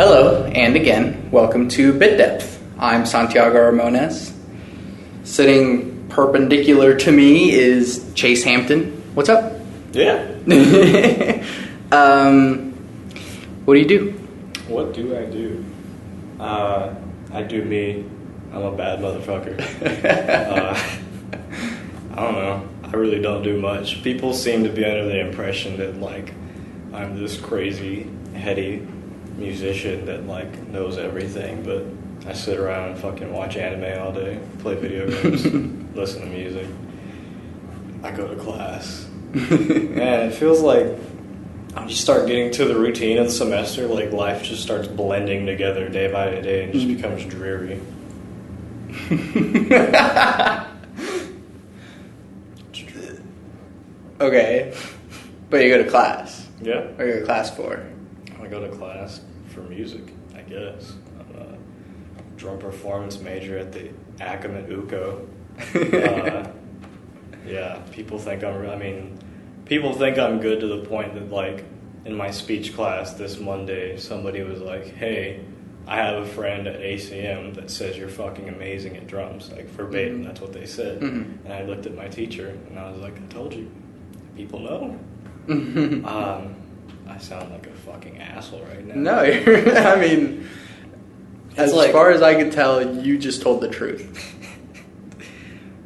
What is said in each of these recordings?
Hello, and again, welcome to Bit Depth. I'm Santiago Ramones. Sitting perpendicular to me is Chase Hampton. What's up? Yeah. What do you do? What do I do? I do me. I'm a bad motherfucker. I don't know. I really don't do much. People seem to be under the impression that, like, I'm this crazy, heady musician that, like, knows everything, but I sit around and fucking watch anime all day, play video games, listen to music. I go to class. Man, it feels like you start getting to the routine of the semester, like life just starts blending together day by day and just becomes dreary. Okay, but you go to class. Yeah. What do you go to class for? I go to class for music, I guess. I'm a drum performance major at the Acom at UCO. Yeah, people think I'm good to the point that, like, in my speech class this Monday, somebody was like, hey, I have a friend at ACM that says you're fucking amazing at drums. Like, verbatim, that's what they said. Mm-hmm. And I looked at my teacher, and I was like, I told you, people know. I sound like a fucking asshole right now. No, I mean, as far as I can tell, you just told the truth.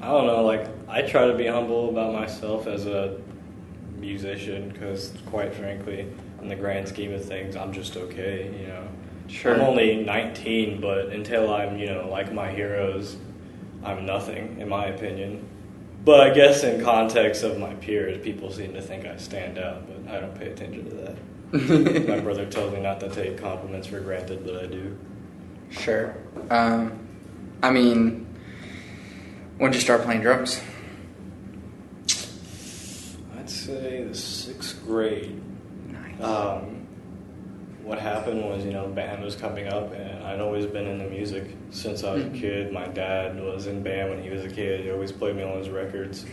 I don't know, like, I try to be humble about myself as a musician because, quite frankly, in the grand scheme of things, I'm just okay, you know. Sure. I'm only 19, but until I'm, like my heroes, I'm nothing, in my opinion. But I guess in context of my peers, people seem to think I stand out, but I don't pay attention to that. My brother tells me not to take compliments for granted, but I do. Sure. I mean, when did you start playing drums? I'd say the 6th grade. Nice. What happened was, band was coming up, and I'd always been into music since I was a kid. My dad was in band when he was a kid. He always played me on his records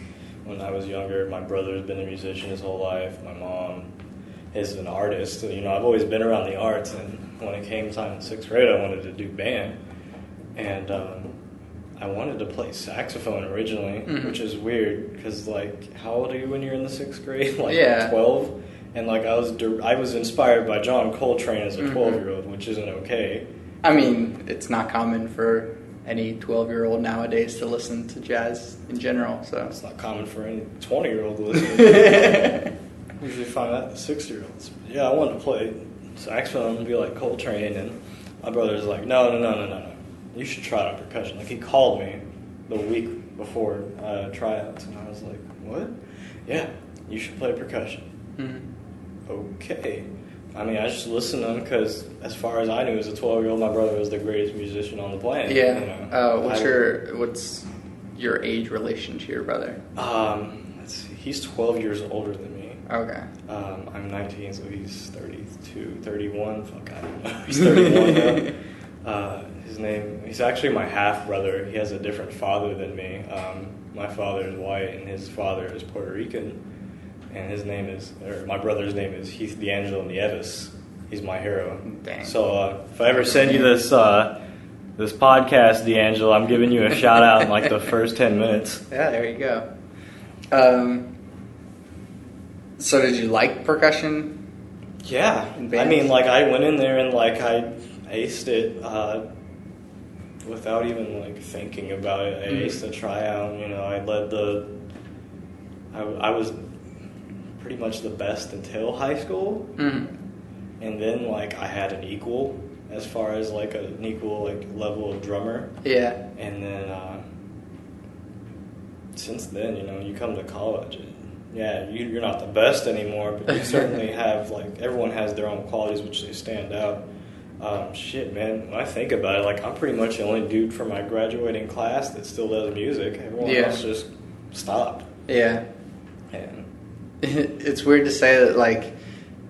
when I was younger. My brother's been a musician his whole life. My mom is an artist. So, I've always been around the arts, and when it came time in 6th grade, I wanted to do band. And I wanted to play saxophone originally, which is weird, because, like, how old are you when you're in the 6th grade? Like, 12? And, like, I was inspired by John Coltrane as a 12-year-old, which isn't okay. I mean, it's not common for any 12-year-old nowadays to listen to jazz in general, so. It's not common for any 20-year-old to listen to. Usually find that in 6-year-olds. Yeah, I wanted to play saxophone and be like Coltrane, and my brother's like, no. You should try out percussion. Like, he called me the week before tryouts, and I was like, what? Yeah, you should play percussion. Mm-hmm. Okay. I mean, I just listened to him because, as far as I knew, as a 12-year-old, my brother was the greatest musician on the planet. Yeah. What's your age relation to your brother? Let's see. He's 12 years older than me. Okay. I'm 19, so he's 32, 31. Fuck, I don't know. He's 31 now. He's actually my half-brother. He has a different father than me. My father is white, and his father is Puerto Rican. And my brother's name is Heath D'Angelo Nieves. He's my hero. Dang. So if I ever send you this podcast, D'Angelo, I'm giving you a shout out in like the first 10 minutes. Yeah, there you go. So did you like percussion? Yeah. I mean, like, I went in there and, like, I aced it without even, like, thinking about it. I aced the tryout. I was pretty much the best until high school, and then, like, I had an equal as far as, like, an equal, like, level of drummer. Yeah. And then since then, you come to college, and you're not the best anymore, but you certainly have, like, everyone has their own qualities which they stand out. Shit, man, when I think about it, like, I'm pretty much the only dude from my graduating class that still does music. Everyone else just stopped. Yeah. And it's weird to say that, like,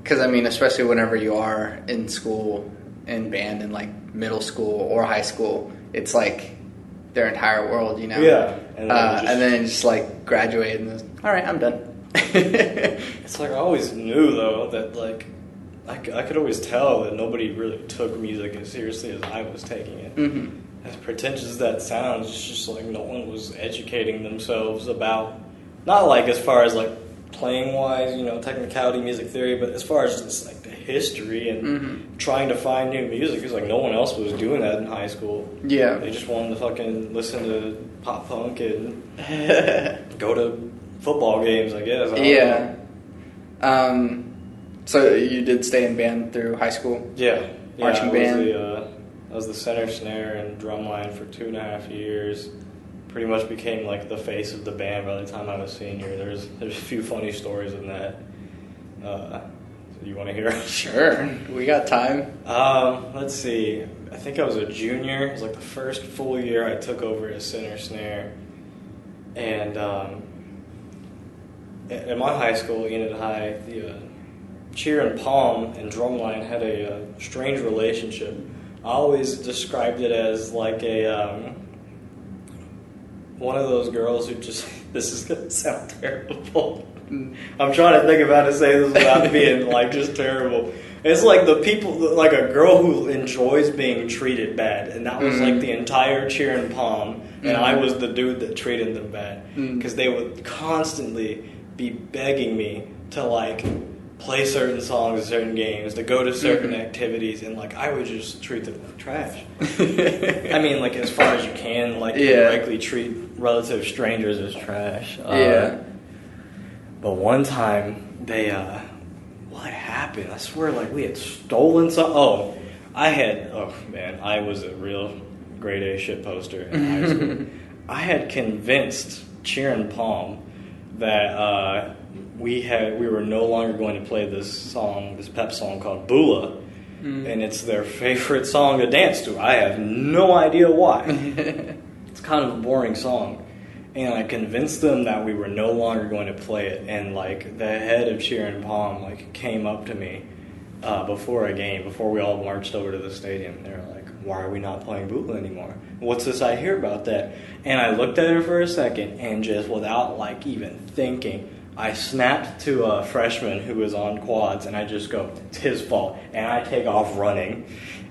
because, I mean, especially whenever you are in school, in band, in, like, middle school or high school, it's, like, their entire world, Yeah. And then just, like, graduate and all right, I'm done. It's like, I always knew, though, that, like, I could always tell that nobody really took music as seriously as I was taking it. Mm-hmm. As pretentious as that sounds, it's just like no one was educating themselves about, not like as far as like playing wise, you know, technicality, music theory, but as far as just like the history and trying to find new music. It's like no one else was doing that in high school. Yeah. They just wanted to fucking listen to pop punk and go to football games, I guess. I don't know. So you did stay in band through high school? Yeah. Marching band? I was the center snare and drum line for 2.5 years. Pretty much became like the face of the band by the time I was senior. There's a few funny stories in that. So you want to hear? Sure. We got time. Let's see. I think I was a junior. It was like the first full year I took over as center snare. And at my high school, Enid High, the cheer and palm and drumline had a strange relationship. I always described it as like a one of those girls who just, this is gonna sound terrible. I'm trying to think of how to say this without being like just terrible. It's like the people, like a girl who enjoys being treated bad, and that was like the entire cheer and palm, and I was the dude that treated them bad because they would constantly be begging me to like play certain songs at certain games, to go to certain activities, and like I would just treat them like trash. I mean, like as far as you can, like directly treat relative strangers as trash. But one time they, what happened? I swear, like we had stolen some. I was a real grade A shit poster in high school. I had convinced Cheer and Palm that we were no longer going to play this pep song called Bula, and it's their favorite song to dance to. I have no idea why. It's kind of a boring song. And I convinced them that we were no longer going to play it. And like the head of Cheer and Palm like came up to me before a game, before we all marched over to the stadium. They were like, "Why are we not playing Bula anymore? What's this I hear about that?" And I looked at her for a second, and just without like even thinking, I snapped to a freshman who was on quads, and I just go, "It's his fault," and I take off running.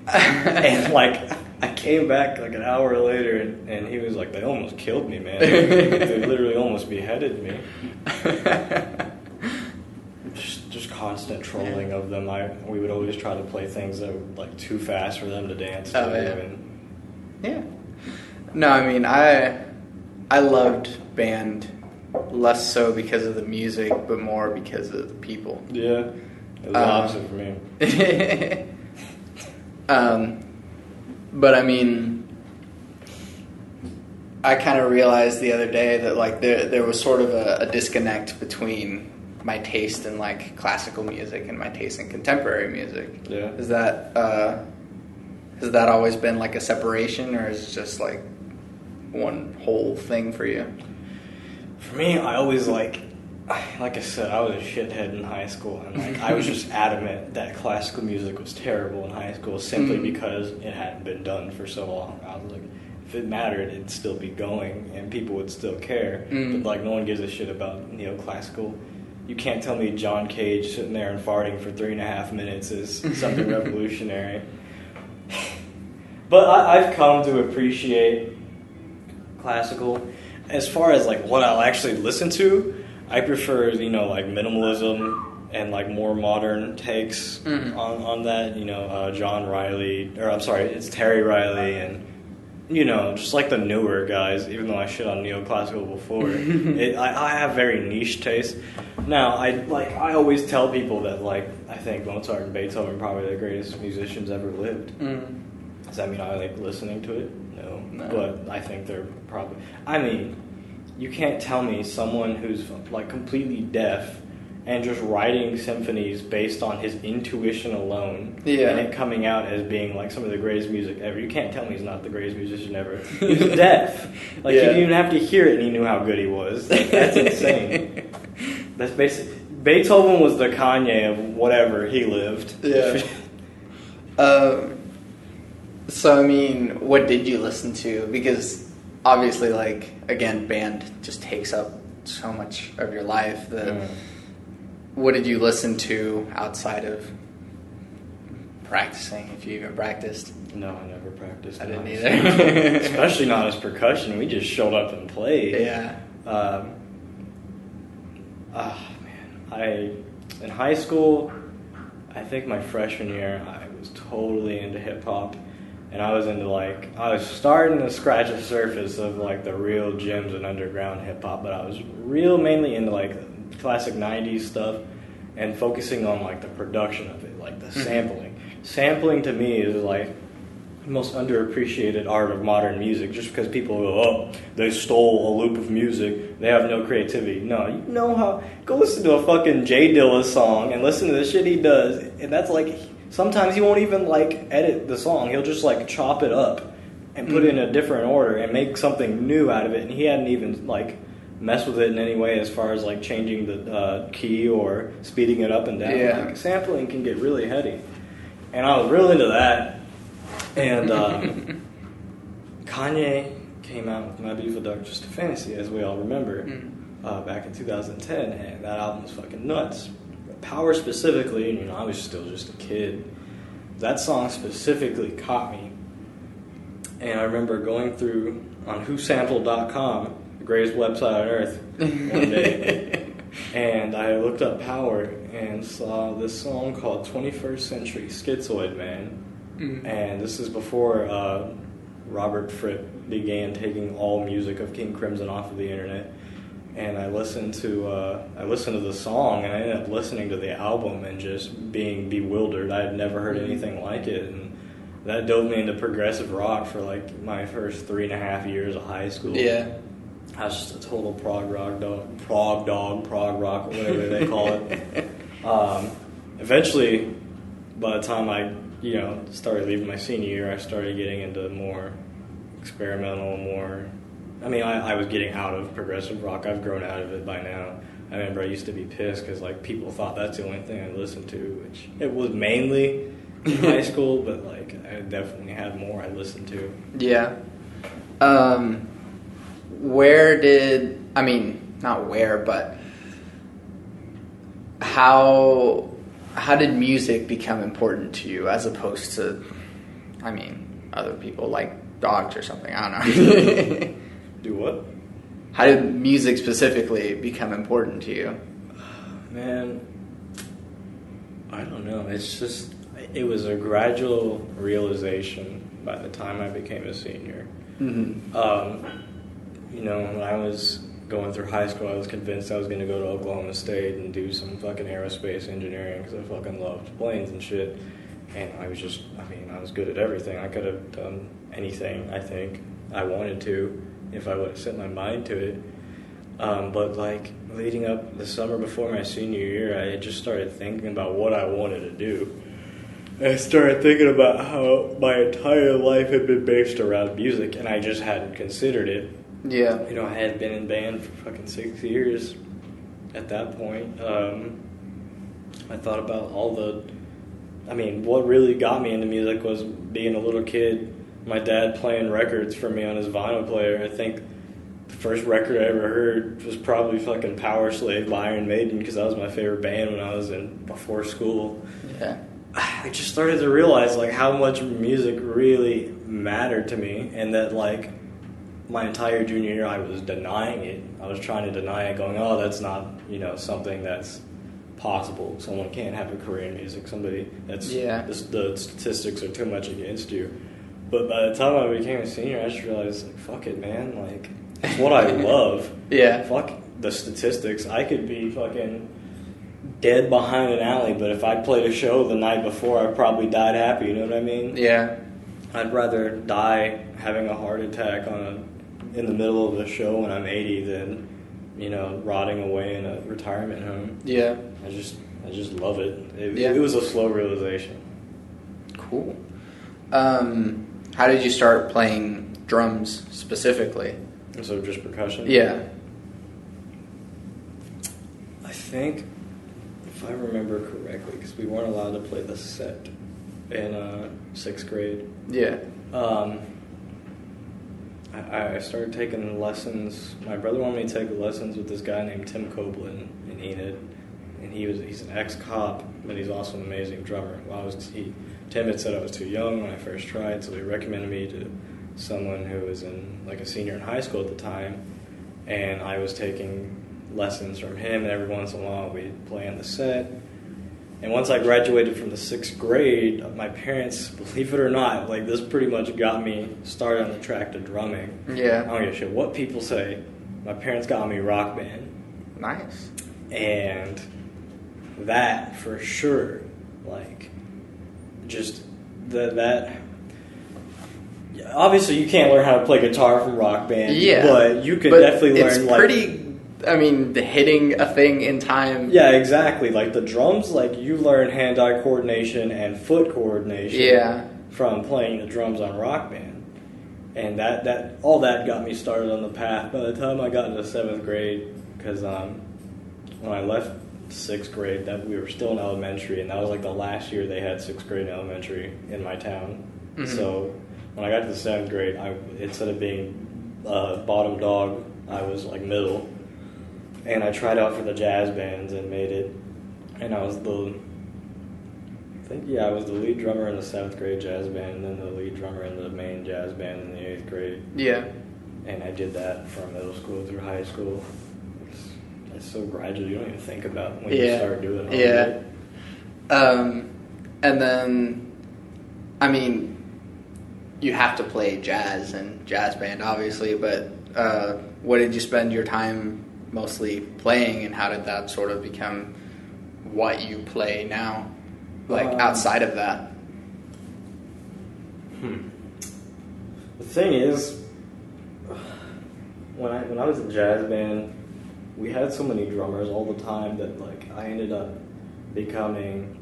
And like I came back like an hour later, and he was like, "They almost killed me, man. They literally almost beheaded me." Just constant trolling of them. We would always try to play things that were like too fast for them to dance to. No, I mean I loved band less so because of the music, but more because of the people. Yeah, it was the opposite for me. But I mean, I kind of realized the other day that like there was sort of a disconnect between my taste in like classical music and my taste in contemporary music. Yeah. Has that always been like a separation, or is it just like one whole thing for you? For me, I always like I said, I was a shithead in high school, and like I was just adamant that classical music was terrible in high school simply because it hadn't been done for so long. I was like, if it mattered, it'd still be going, and people would still care. But like, no one gives a shit about neoclassical. You can't tell me John Cage sitting there and farting for 3.5 minutes is something revolutionary. But I've come to appreciate classical. As far as like what I'll actually listen to, I prefer, like minimalism and like more modern takes on that. John Riley, it's Terry Riley, and just like the newer guys. Even though I shit on neoclassical before, I have very niche taste. Now I always tell people that like I think Mozart and Beethoven are probably the greatest musicians ever lived. Does that mean I like listening to it? No. But I think they're probably. I mean, you can't tell me someone who's like completely deaf and just writing symphonies based on his intuition alone, and it coming out as being like some of the greatest music ever. You can't tell me he's not the greatest musician ever. He's deaf. Like, he didn't even have to hear it and he knew how good he was. Like, that's insane. That's basically... Beethoven was the Kanye of whatever he lived. Yeah. So, I mean, what did you listen to? Because obviously, like, again, band just takes up so much of your life that... What did you listen to outside of practicing, if you even practiced. No, I never practiced. I didn't either. Especially not as percussion. We just showed up and played. Yeah. In high school, I think my freshman year, I was totally into hip hop. And I was starting to scratch the surface of like the real gems and underground hip hop, but I was mainly into like classic 90s stuff and focusing on like the production of it, like the sampling. Sampling to me is like the most underappreciated art of modern music, just because people go, oh, they stole a loop of music, they have no creativity. No, you know how, go listen to a fucking Jay Dilla song and listen to the shit he does, and that's like, sometimes he won't even like edit the song, he'll just like chop it up and put it in a different order and make something new out of it, and he hadn't even like messed with it in any way as far as like changing the key or speeding it up and down. Yeah. Like, sampling can get really heady, and I was real into that. And Kanye came out with My Beautiful Dark Twisted Fantasy, as we all remember, back in 2010, and that album was fucking nuts. Power specifically, you know, I was still just a kid. That song specifically caught me. And I remember going through on whosampled.com, the greatest website on earth, one day, and I looked up Power and saw this song called 21st Century Schizoid Man. And this is before Robert Fripp began taking all music of King Crimson off of the internet. And I listened to the song, and I ended up listening to the album and just being bewildered. I had never heard anything like it, and that dove me into progressive rock for like my first 3.5 years of high school. Yeah, I was just a total prog rock, whatever they call it. Eventually, by the time I started leaving my senior year, I started getting into more experimental, I was getting out of progressive rock. I've grown out of it by now. I remember I used to be pissed because like people thought that's the only thing I listened to, which it was mainly in high school, but like I definitely had more I listened to. Yeah. How did music become important to you as opposed to, other people like dogs or something? I don't know. Do what? How did music specifically become important to you? Man, I don't know. It was a gradual realization by the time I became a senior. Mm-hmm. When I was going through high school, I was convinced I was going to go to Oklahoma State and do some fucking aerospace engineering because I fucking loved planes and shit. And I was good at everything. I could have done anything, I think, I wanted to if I would have set my mind to it. But like leading up the summer before my senior year, I just started thinking about what I wanted to do. I started thinking about how my entire life had been based around music, and I just hadn't considered it. Yeah. I had been in band for fucking 6 years at that point. I thought about what really got me into music was being a little kid, my dad playing records for me on his vinyl player. I think the first record I ever heard was probably fucking Power Slave by Iron Maiden because that was my favorite band when I was before school. Yeah. I just started to realize like how much music really mattered to me, and that like my entire junior year I was denying it. I was trying to deny it, going, oh, that's not, something that's possible. Someone can't have a career in music. The statistics are too much against you. But by the time I became a senior, I just realized, like, fuck it, man. Like, it's what I love. Yeah. Fuck the statistics. I could be fucking dead behind an alley, but if I played a show the night before, I probably died happy. You know what I mean? Yeah. I'd rather die having a heart attack in the middle of a show when I'm 80 than, rotting away in a retirement home. Yeah. I just love it. It was a slow realization. Cool. How did you start playing drums specifically? So just percussion? Yeah. I think, if I remember correctly, because we weren't allowed to play the set in 6th grade. Yeah. I started taking lessons. My brother wanted me to take lessons with this guy named Tim Copeland in Enid. and he's an ex-cop, but he's also an amazing drummer. Tim had said I was too young when I first tried, so he recommended me to someone who was in like a senior in high school at the time, and I was taking lessons from him, and every once in a while we'd play on the set. And once I graduated from the 6th grade, my parents, believe it or not, like this pretty much got me started on the track to drumming. Yeah. I don't give a shit what people say. My parents got me Rock Band. Nice. And that for sure, like, just that. Obviously, you can't learn how to play guitar from Rock Band. Yeah, but you could definitely learn. It's pretty. I mean, hitting a thing in time. Yeah, exactly. Like the drums, like you learn hand-eye coordination and foot coordination. Yeah. From playing the drums on Rock Band, and that all that got me started on the path. By the time I got into 7th grade, because when I left 6th grade, that we were still in elementary, and that was like the last year they had 6th grade in elementary in my town. Mm-hmm. So when I got to the 7th grade, instead of being bottom dog, I was like middle. And I tried out for the jazz bands and made it. And I was the lead drummer in the 7th grade jazz band, and then the lead drummer in the main jazz band in the 8th grade. Yeah. And I did that from middle school through high school. It's so gradual, you don't even think about when you start doing it. Yeah. And then, I mean, you have to play jazz and jazz band, obviously, but what did you spend your time mostly playing, and how did that sort of become what you play now, like outside of that? The thing is, when I was in jazz band, we had so many drummers all the time that like I ended up becoming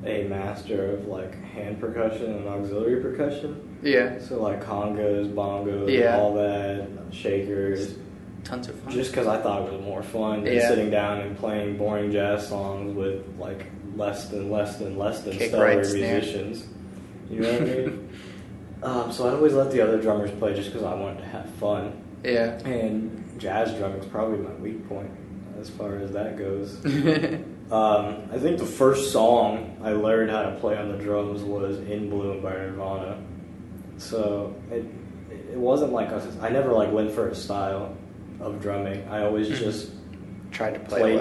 a master of like hand percussion and auxiliary percussion. Yeah. So like congas, bongos, all that, shakers. Tons of fun. Just because I thought it was more fun than sitting down and playing boring jazz songs with like less than Kick, stellar right, musicians. You know what I mean? So I'd always let the other drummers play just because I wanted to have fun. Yeah. And jazz drumming is probably my weak point as far as that goes. I think the first song I learned how to play on the drums was In Bloom by Nirvana. So it wasn't like I never like went for a style of drumming. I always just tried to play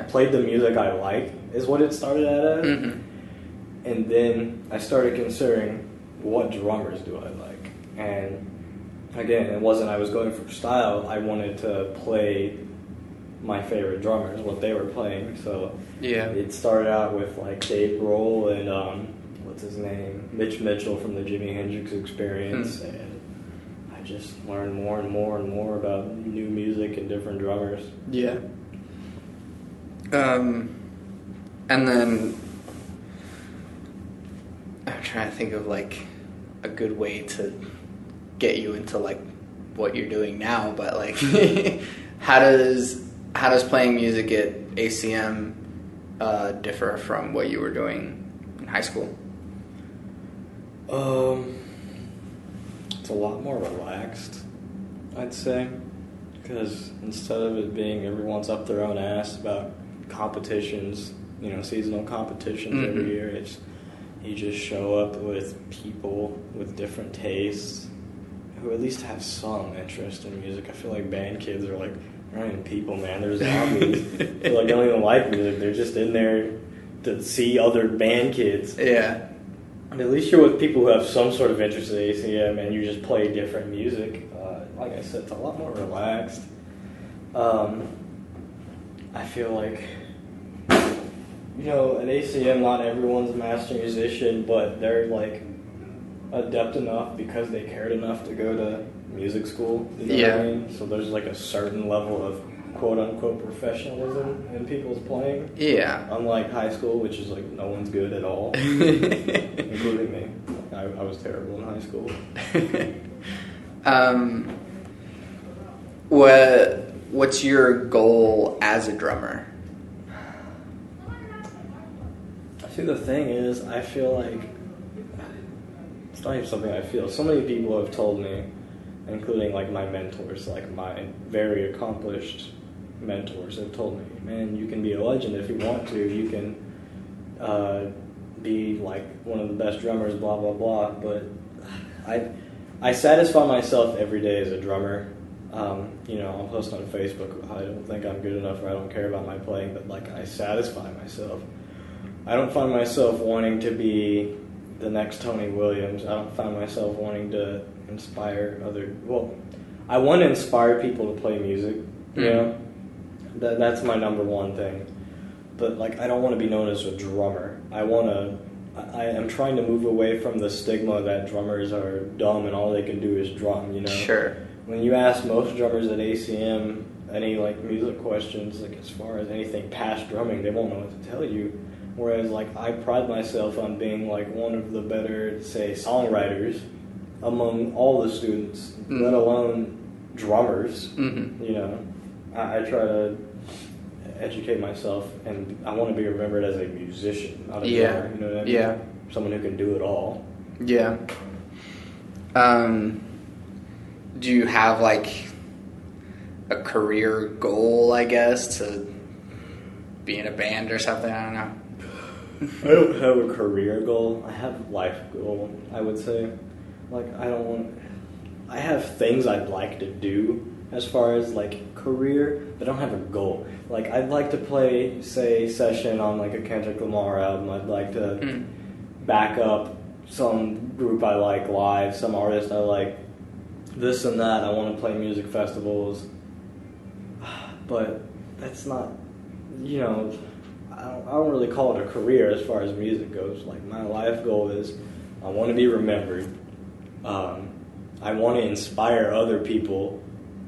played the music I like is what it started at. Mm-hmm. And then I started considering what drummers do I like. And again, it wasn't I was going for style. I wanted to play my favorite drummers, what they were playing. So it started out with like Dave Grohl and what's his name, Mitch Mitchell from the Jimi Hendrix Experience, and I just learned more and more and more about new music and different drummers. Yeah. And then I'm trying to think of like a good way to get you into like what you're doing now, but like how does playing music at ACM differ from what you were doing in high school? It's a lot more relaxed, I'd say, because instead of it being everyone's up their own ass about competitions, seasonal competitions every year, you just show up with people with different tastes who at least have some interest in music. I feel like band kids are like, they're not even people, man. They're zombies. They're like, they don't even like music. They're just in there to see other band kids. Yeah. And at least you're with people who have some sort of interest in ACM, and you just play different music. Like I said, it's a lot more relaxed. I feel like, at ACM, not everyone's a master musician, but they're like adept enough because they cared enough to go to music school. You know what I mean? So there's like a certain level of quote-unquote professionalism in people's playing. Yeah. Unlike high school, which is like no one's good at all, including me. I was terrible in high school. What's your goal as a drummer? See, the thing is, I feel like it's not even something I feel. So many people have told me, including like my mentors, like my very accomplished mentors have told me, man, you can be a legend if you want to. You can be like one of the best drummers, blah, blah, blah. But I satisfy myself every day as a drummer. I'll post on Facebook, I don't think I'm good enough or I don't care about my playing, but like I satisfy myself. I don't find myself wanting to be the next Tony Williams. I don't find myself wanting to inspire I want to inspire people to play music, you know? That's my number one thing. But like I don't want to be known as a drummer. I am trying to move away from the stigma that drummers are dumb and all they can do is drum, you know? Sure. When you ask most drummers at ACM any like music questions, like as far as anything past drumming, they won't know what to tell you. Whereas like I pride myself on being like one of the better, say, songwriters among all the students, let alone drummers. You know, I try to educate myself, and I want to be remembered as a musician, not a drummer. You know what I mean? Yeah. Someone who can do it all. Yeah. Do you have like a career goal, I guess, to be in a band or something? I don't know. I don't have a career goal. I have a life goal, I would say. Like, I have things I'd like to do as far as, like, career, but I don't have a goal. Like, I'd like to play, say, session on, like, a Kendrick Lamar album. I'd like to back up some group I like live, some artist I like, this and that. I want to play music festivals. But that's not, you know, I don't really call it a career as far as music goes. Like, my life goal is I want to be remembered. I want to inspire other people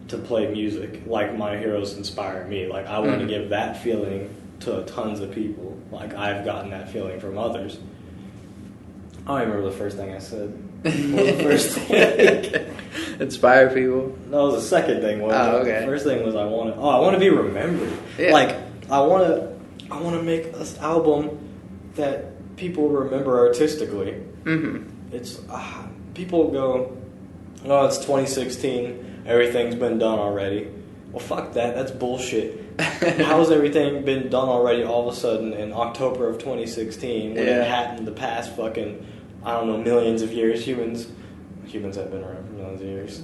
to play music like my heroes inspire me. Like, I want to give that feeling to tons of people. Like, I've gotten that feeling from others. I don't remember the first thing I said. What was the first thing? Inspire people? That was the second thing. Okay. The first thing was I want to be remembered. Yeah. Like, I want to make this album that people remember artistically. It's people go, oh, it's 2016, everything's been done already. Well, fuck that, that's bullshit. How's everything been done already all of a sudden in October of 2016 when it hadn't the past fucking, I don't know, millions of years? Humans have been around for millions of years.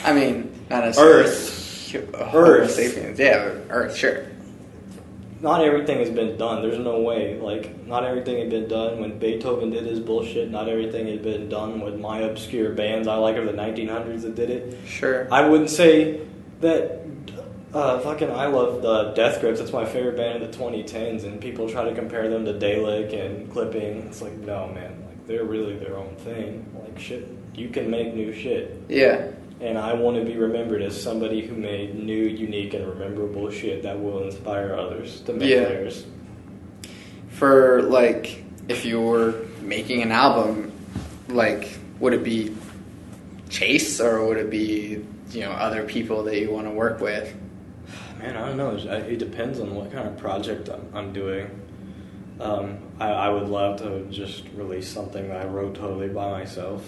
I mean, not necessarily. Earth. Sapiens. Yeah, Earth, sure. Not everything has been done. There's no way. Like, not everything had been done when Beethoven did his bullshit. Not everything had been done with my obscure bands I like of the 1900s that did it. Sure. I wouldn't say that I love Death Grips. That's my favorite band of the 2010s, and people try to compare them to Dalek and Clipping. It's like, no, man. Like, they're really their own thing. Like, shit, you can make new shit. Yeah. And I want to be remembered as somebody who made new, unique, and rememberable shit that will inspire others to make theirs. For, like, if you were making an album, like, would it be Chase or would it be, you know, other people that you want to work with? Man, I don't know. It depends on what kind of project I'm doing. I would love to just release something that I wrote totally by myself.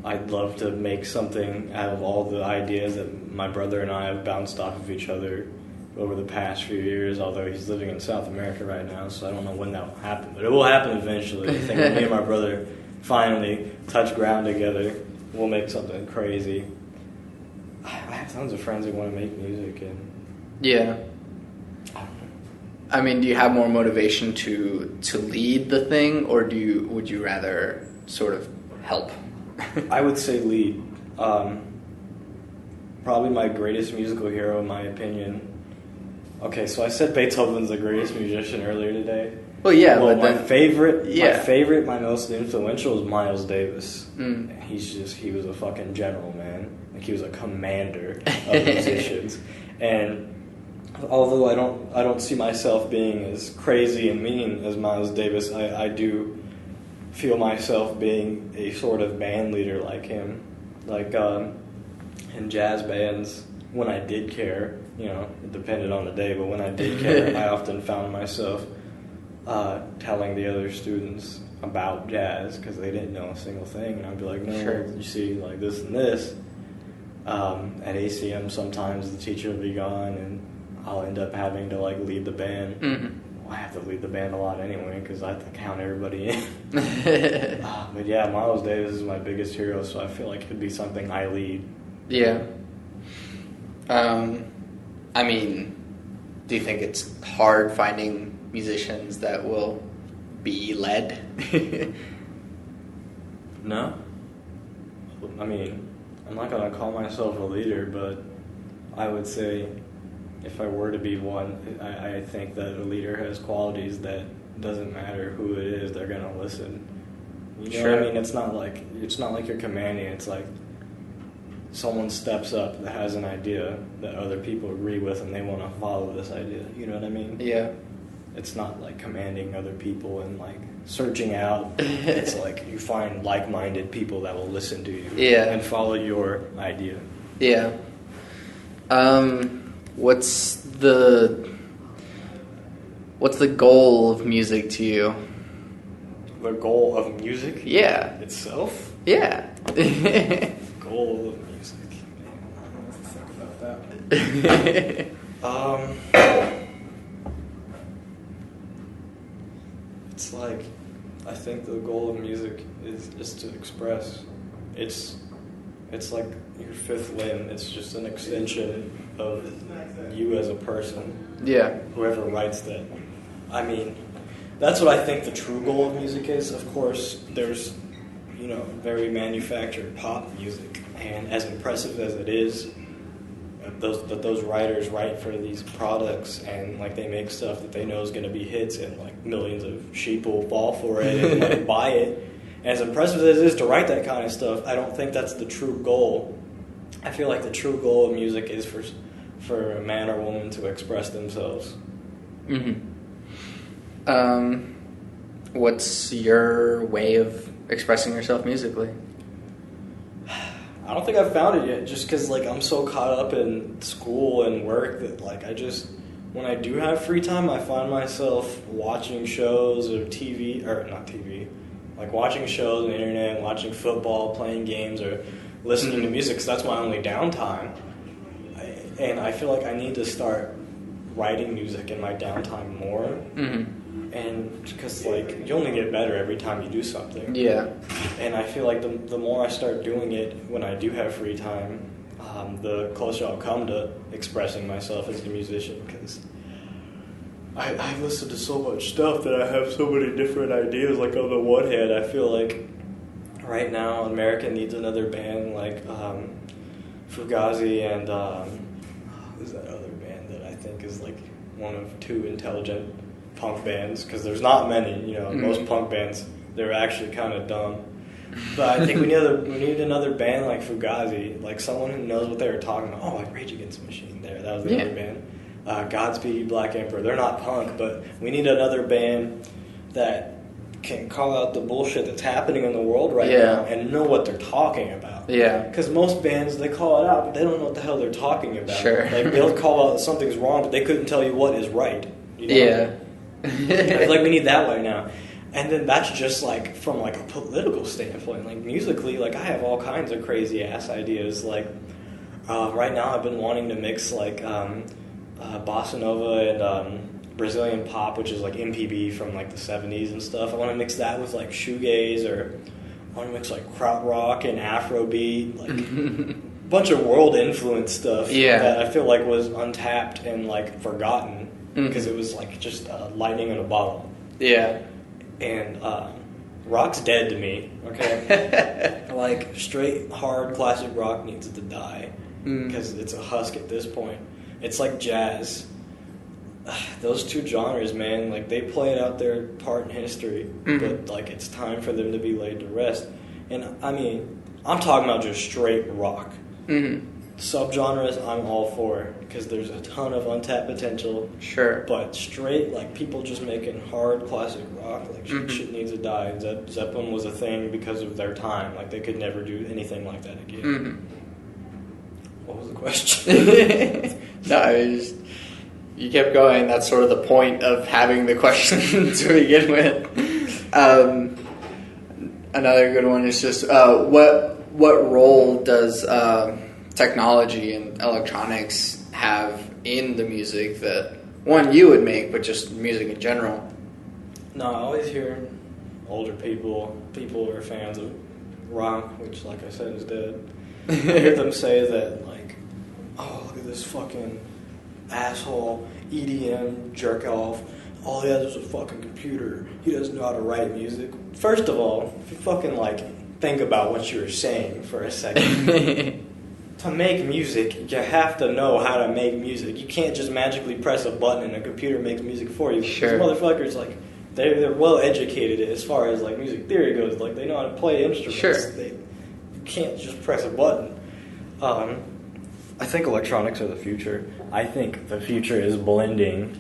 I'd love to make something out of all the ideas that my brother and I have bounced off of each other over the past few years, although he's living in South America right now, so I don't know when that will happen. But it will happen eventually. I think when me and my brother finally touch ground together, we'll make something crazy. I have tons of friends who want to make music. Yeah. I mean, do you have more motivation to lead the thing, or would you rather sort of help? I would say lead. Probably my greatest musical hero, in my opinion. Okay, so I said Beethoven's the greatest musician earlier today. Well, yeah, well, but my most influential is Miles Davis. He was a fucking general, man. Like, he was a commander of musicians. And although I don't see myself being as crazy and mean as Miles Davis, I do feel myself being a sort of band leader like him. Like, in jazz bands, when I did care, you know, it depended on the day, but when I did care, I often found myself telling the other students about jazz because they didn't know a single thing, and I'd be like, no, you see, like this and this. At ACM, sometimes the teacher will be gone, and I'll end up having to like lead the band. Well, I have to lead the band a lot anyway because I have to count everybody in. But yeah, Miles Davis is my biggest hero, so I feel like it could be something I lead. Yeah. I mean, do you think it's hard finding musicians that will be led? No. I mean, I'm not going to call myself a leader, but I would say if I were to be one, I think that a leader has qualities that doesn't matter who it is, they're going to listen. You know what I mean? It's not like you're commanding. It's like someone steps up that has an idea that other people agree with and they want to follow this idea. You know what I mean? Yeah. It's not like commanding other people and like searching out. It's like you find like-minded people that will listen to you and follow your idea. Yeah. What's the goal of music to you? The goal of music? Yeah. Itself? Yeah. Goal of music. Man, I don't know what to think about that. It's like, I think the goal of music is to express. It's like your fifth limb. It's just an extension of you as a person. Yeah. Whoever writes that. I mean, that's what I think the true goal of music is. Of course, there's, very manufactured pop music, and as impressive as it is, those writers write for these products, and like they make stuff that they know is going to be hits, and like millions of sheep will fall for it and like buy it. And as impressive as it is to write that kind of stuff, I don't think that's the true goal. I feel like the true goal of music is for a man or woman to express themselves. Mm-hmm. What's your way of expressing yourself musically? I don't think I've found it yet, just because like I'm so caught up in school and work that like when I do have free time, I find myself watching shows or like watching shows on the internet, watching football, playing games, or listening to music, because that's my only downtime. And I feel like I need to start writing music in my downtime more. Mm-hmm. And because like you only get better every time you do something. Yeah. And I feel like the more I start doing it when I do have free time, the closer I'll come to expressing myself as a musician. Because I listen to so much stuff that I have so many different ideas. Like on the one hand, I feel like right now America needs another band like Fugazi and who's that other band that I think is like one of two intelligent punk bands, because there's not many, most punk bands, they're actually kind of dumb. But I think we need another band like Fugazi, like someone who knows what they were talking about. Oh, like Rage Against the Machine there, that was the other band. Godspeed, Black Emperor, they're not punk, but we need another band that can call out the bullshit that's happening in the world right now and know what they're talking about. Yeah. Because most bands, they call it out, but they don't know what the hell they're talking about. Sure. Like, they'll call out something's wrong, but they couldn't tell you what is right. Yeah. I feel like we need that right now. And then that's just like from like a political standpoint. Like musically, like I have all kinds of crazy ass ideas. Like right now I've been wanting to mix like bossa nova and Brazilian pop, which is like MPB from like the 70s and stuff. I want to mix that with like shoegaze, or I want to mix like krautrock and Afrobeat, like bunch of world influence stuff that I feel like was untapped and like forgotten. Because it was like just lightning in a bottle. Yeah. And rock's dead to me, okay? Like straight, hard, classic rock needs to die. Because it's a husk at this point. It's like jazz. Those two genres, man, like they played out their part in history. But like it's time for them to be laid to rest. And I mean, I'm talking about just straight rock. Subgenres, I'm all for, because there's a ton of untapped potential. Sure. But straight, like, people just making hard classic rock, like, shit needs to die. Zeppelin was a thing because of their time. Like, they could never do anything like that again. What was the question? No, you kept going. That's sort of the point of having the question to begin with. Another good one is just, what role does technology and electronics have in the music that, one, you would make, but just music in general? No, I always hear older people who are fans of rock, which, like I said, is dead. I hear them say that, like, oh, look at this fucking asshole EDM jerk off. All he has is a fucking computer. He doesn't know how to write music. First of all, if you fucking, like, think about what you're saying for a second. To make music, you have to know how to make music. You can't just magically press a button and a computer makes music for you. Sure. These motherfuckers, like, they're well educated as far as, like, music theory goes. Like, they know how to play instruments. Sure. You can't just press a button. I think electronics are the future. I think the future is blending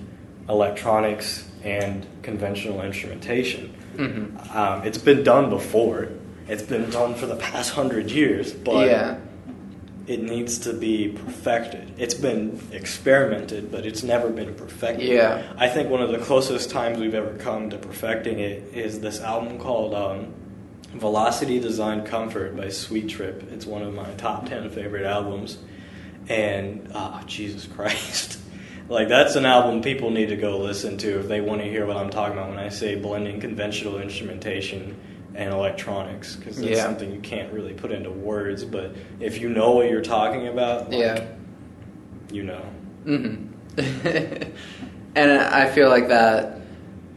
electronics and conventional instrumentation. Mm-hmm. It's been done before. It's been done for the past 100 years, but it needs to be perfected. It's been experimented, but it's never been perfected. Yeah. I think one of the closest times we've ever come to perfecting it is this album called Velocity Design Comfort by Sweet Trip. It's one of my top 10 favorite albums. And, Jesus Christ. Like, that's an album people need to go listen to if they want to hear what I'm talking about when I say blending conventional instrumentation and electronics, because that's something you can't really put into words, but if you know what you're talking about, like, you know. Mm-hmm. And I feel like that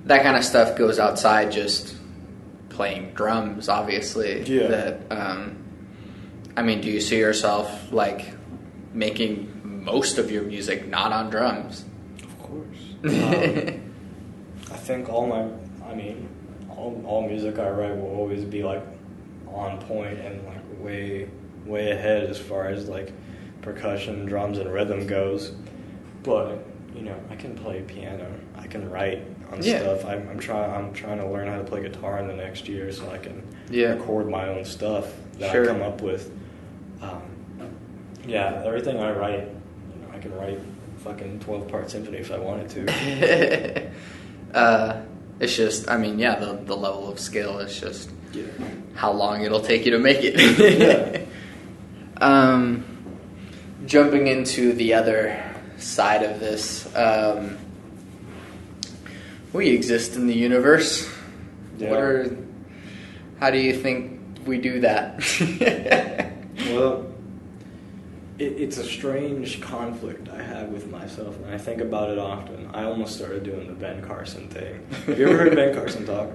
kind of stuff goes outside just playing drums, obviously. Yeah. That, I mean, do you see yourself, like, making most of your music not on drums? Of course. I think all music I write will always be, like, on point and, like, way ahead as far as, like, percussion, drums, and rhythm goes. But, you know, I can play piano. I can write on stuff. I'm trying to learn how to play guitar in the next year so I can record my own stuff that I come up with. Everything I write, you know, I can write fucking 12-part symphony if I wanted to. It's just, I mean, the level of skill is just how long it'll take you to make it. Jumping into the other side of this, we exist in the universe. Yeah. How do you think we do that? Well, it's a strange conflict I have with myself, and I think about it often. I almost started doing the Ben Carson thing. Have you ever heard Ben Carson talk?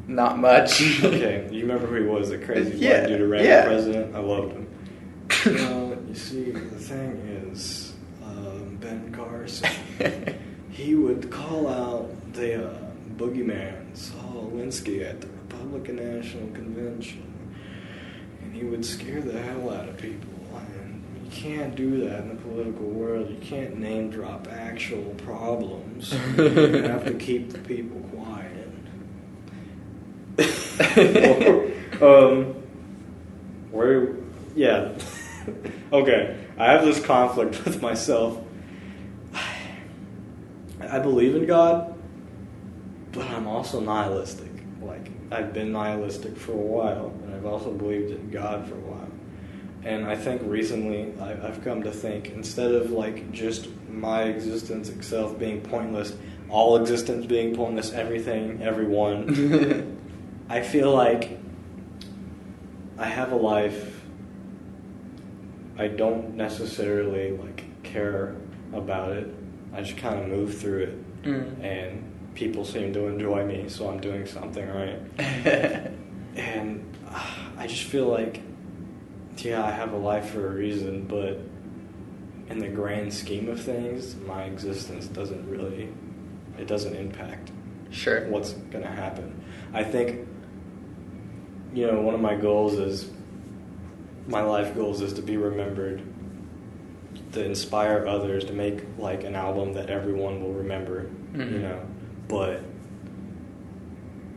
Not much. Okay, you remember who he was, the crazy black dude who ran for president? I loved him. You see, the thing is, Ben Carson, he would call out the boogeyman, Saul Alinsky, at the Republican National Convention, and he would scare the hell out of people. And you can't do that in the political world. You can't name drop actual problems. You have to keep the people quiet. Okay, I have this conflict with myself. I believe in God, but I'm also nihilistic. Like, I've been nihilistic for a while, and I've also believed in God for a while. And I think recently I've come to think, instead of, like, just my existence itself being pointless, all existence being pointless, everything, everyone, I feel like I have a life. I don't necessarily, like, care about it. I just kind of move through it, and people seem to enjoy me, so I'm doing something right. And I just feel like, I have a life for a reason, but in the grand scheme of things, my existence doesn't impact what's going to happen. I think, one of my life goals is to be remembered, to inspire others, to make, like, an album that everyone will remember, but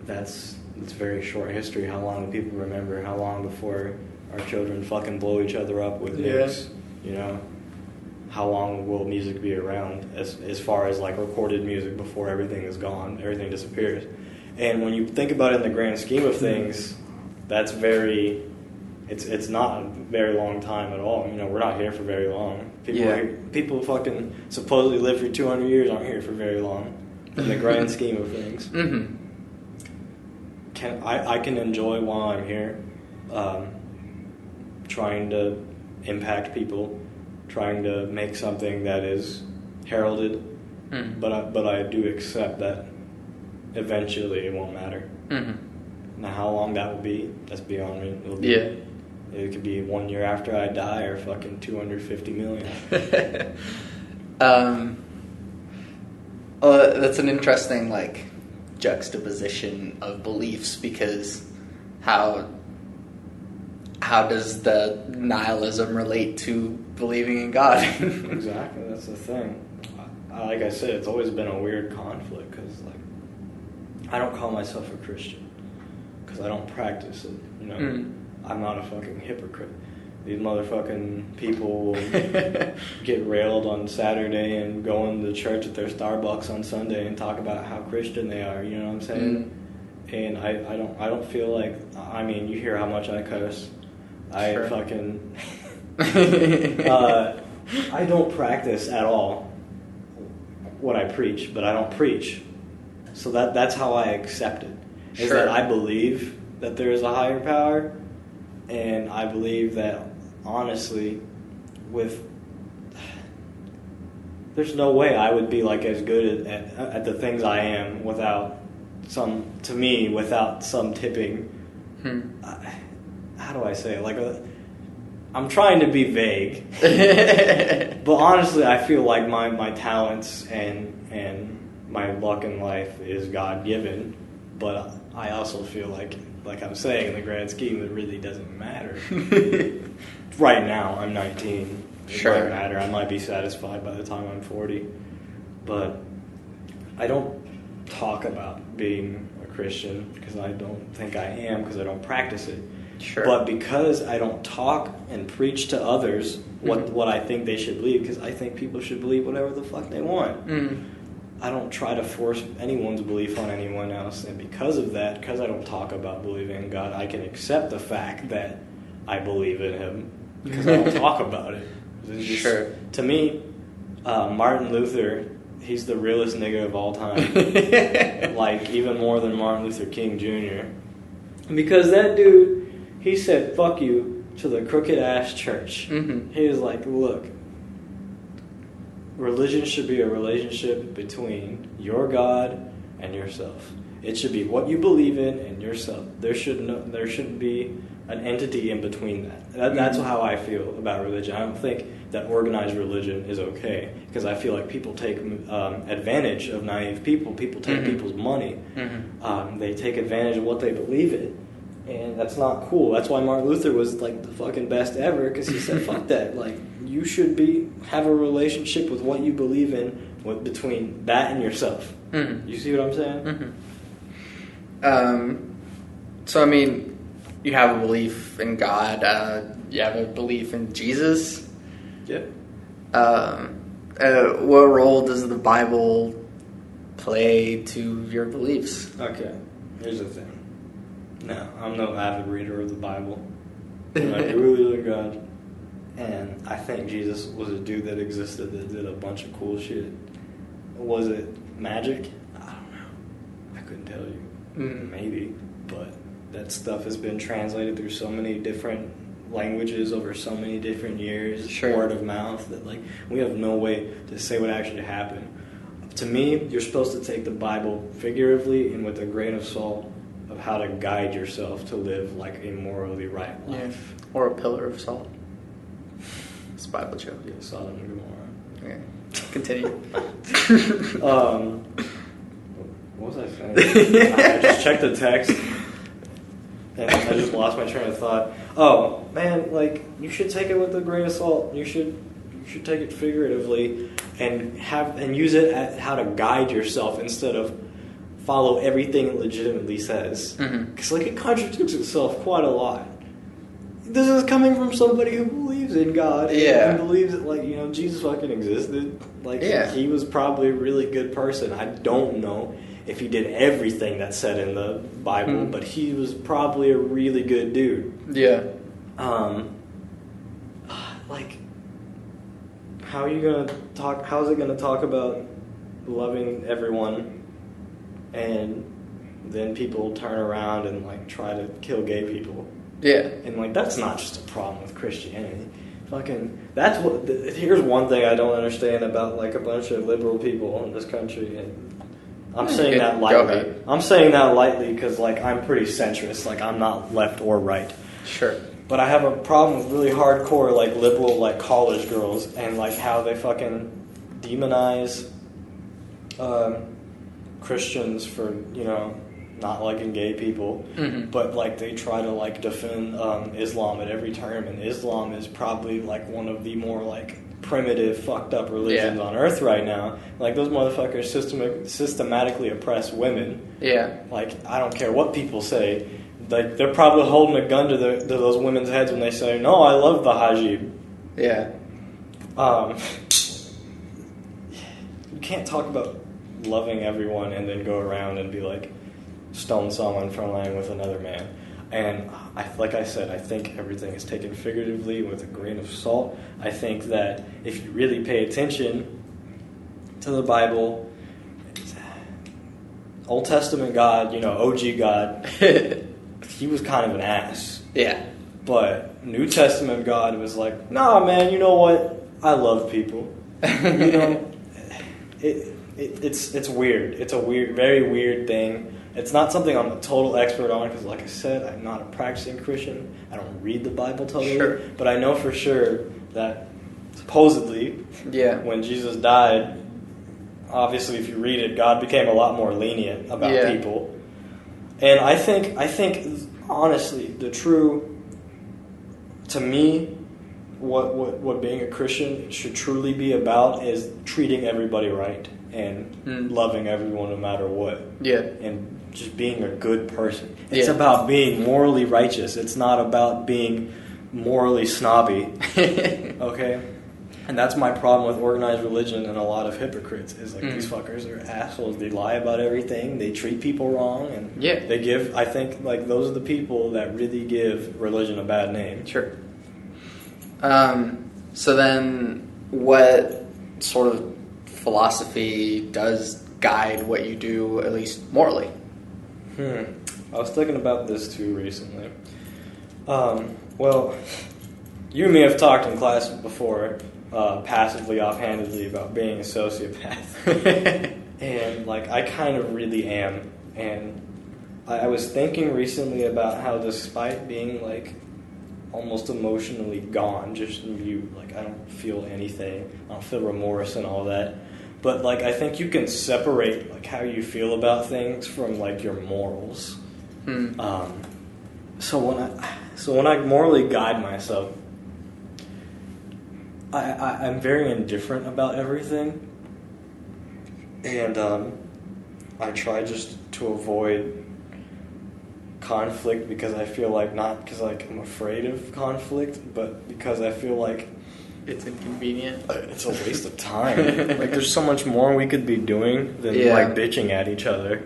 it's very short history. How long do people remember? How long before our children fucking blow each other up with nicks? How long will music be around as far as, like, recorded music before everything is gone, everything disappears? And when you think about it in the grand scheme of things, that's very it's not a very long time at all. You know, we're not here for very long. People fucking supposedly live for 200 years aren't here for very long in the grand scheme of things. Mm-hmm. I can enjoy while I'm here, trying to impact people, trying to make something that is heralded, but I do accept that eventually it won't matter. Now, how long that will be, that's beyond me. It could be 1 year after I die, or fucking 250 million. That's an interesting, like, juxtaposition of beliefs, because how does the nihilism relate to believing in God? Exactly, that's the thing. Like I said, it's always been a weird conflict, because, like, I don't call myself a Christian because I don't practice it, you know. I'm not a fucking hypocrite. These motherfucking people get railed on Saturday and go into church at their Starbucks on Sunday and talk about how Christian they are, you know what I'm saying? And I don't feel like, I mean, you hear how much I curse. I fucking I don't practice at all what I preach, but I don't preach. So that's how I accept it. Is that I believe that there is a higher power, and I believe that, honestly, there's no way I would be like as good at the things I am without some tipping. How do I say it? Like I'm trying to be vague, but honestly, I feel like my talents and my luck in life is God given. But I also feel like I'm saying, in the grand scheme, it really doesn't matter. Right now, I'm 19. It might matter. I might be satisfied by the time I'm 40. But I don't talk about being a Christian because I don't think I am, because I don't practice it. But because I don't talk and preach to others what I think they should believe, because I think people should believe whatever the fuck they want. I don't try to force anyone's belief on anyone else, and because of that, because I don't talk about believing in God, I can accept the fact that I believe in Him, because I don't talk about it. To me, Martin Luther, he's the realest nigga of all time. Like, even more than Martin Luther King Jr. Because that dude, he said, fuck you to the crooked ass church. He was like, look, religion should be a relationship between your God and yourself. It should be what you believe in and yourself. There shouldn't be an entity in between that. That's how I feel about religion. I don't think that organized religion is okay, because I feel like people take advantage of naive people. People take people's money. They take advantage of what they believe in. And that's not cool. That's why Martin Luther was like the fucking best ever, because he said, fuck that. Like, you should have a relationship with what you believe in between that and yourself. You see what I'm saying? So, I mean, you have a belief in God. You have a belief in Jesus. Yeah. What role does the Bible play to your beliefs? Okay, here's the thing. No, I'm no avid reader of the Bible. I do believe in God. And I think Jesus was a dude that existed that did a bunch of cool shit. Was it magic? I don't know. I couldn't tell you. Maybe. But that stuff has been translated through so many different languages over so many different years. Word of mouth. That, like, we have no way to say what actually happened. To me, you're supposed to take the Bible figuratively and with a grain of salt of how to guide yourself to live like a morally right life. Yeah. Or a pillar of salt. It's a Bible joke. Yeah, Sodom and Gomorrah. Okay. Continue. What was I saying? I just checked the text and I just lost my train of thought. Oh, man, like, you should take it with a grain of salt. You should take it figuratively and use it at how to guide yourself instead of follow everything it legitimately says. Because, like, it contradicts itself quite a lot. This is coming from somebody who believes in God and believes that, like, you know, Jesus fucking existed. Like, he was probably a really good person. I don't know if he did everything that's said in the Bible, but he was probably a really good dude. Yeah. Like, how are you gonna talk? How's it gonna talk about loving everyone, and then people turn around and like try to kill gay people? Yeah. And like that's not just a problem with Christianity. Fucking, that's what. Here's one thing I don't understand about like a bunch of liberal people in this country, and I'm saying that lightly. I'm saying that lightly because like I'm pretty centrist. Like I'm not left or right. Sure. But I have a problem with really hardcore like liberal like college girls and like how they fucking demonize Christians for, you know, not liking gay people, but like they try to like defend Islam at every turn, and Islam is probably like one of the more like primitive, fucked up religions on earth right now. Like those motherfuckers systematically oppress women. Yeah. Like I don't care what people say, like they're probably holding a gun to those women's heads when they say, "No, I love the hijab." Yeah. You can't talk about loving everyone and then go around and be like, stone someone for lying with another man. And like I said, I think everything is taken figuratively with a grain of salt. I think that if you really pay attention to the Bible, Old Testament God, you know, OG God, he was kind of an ass. Yeah. But New Testament God was like, nah, man, you know what? I love people. You know, it's weird. It's a weird, very weird thing. It's not something I'm a total expert on because, like I said, I'm not a practicing Christian. I don't read the Bible totally. Sure. But I know for sure that supposedly, when Jesus died, obviously if you read it, God became a lot more lenient about people. And I think honestly, the true, to me, what being a Christian should truly be about is treating everybody right and loving everyone no matter what. Yeah. And just being a good person. It's about being morally righteous. It's not about being morally snobby. Okay? And that's my problem with organized religion and a lot of hypocrites is like these fuckers are assholes. They lie about everything. They treat people wrong, and they give. I think like those are the people that really give religion a bad name. Sure. So then, what sort of philosophy does guide what you do, at least morally? I was thinking about this too recently. Well, you and me have talked in class before. Passively, offhandedly about being a sociopath. And, like, I kind of really am. And I was thinking recently about how despite being, like, almost emotionally gone, just mute, like, I don't feel anything. I don't feel remorse and all that. But, like, I think you can separate, like, how you feel about things from, like, your morals. So when I morally guide myself, I'm very indifferent about everything, and I try just to avoid conflict because I feel like, not because like I'm afraid of conflict, but because I feel like it's inconvenient. It's a waste of time. Like there's so much more we could be doing than like bitching at each other.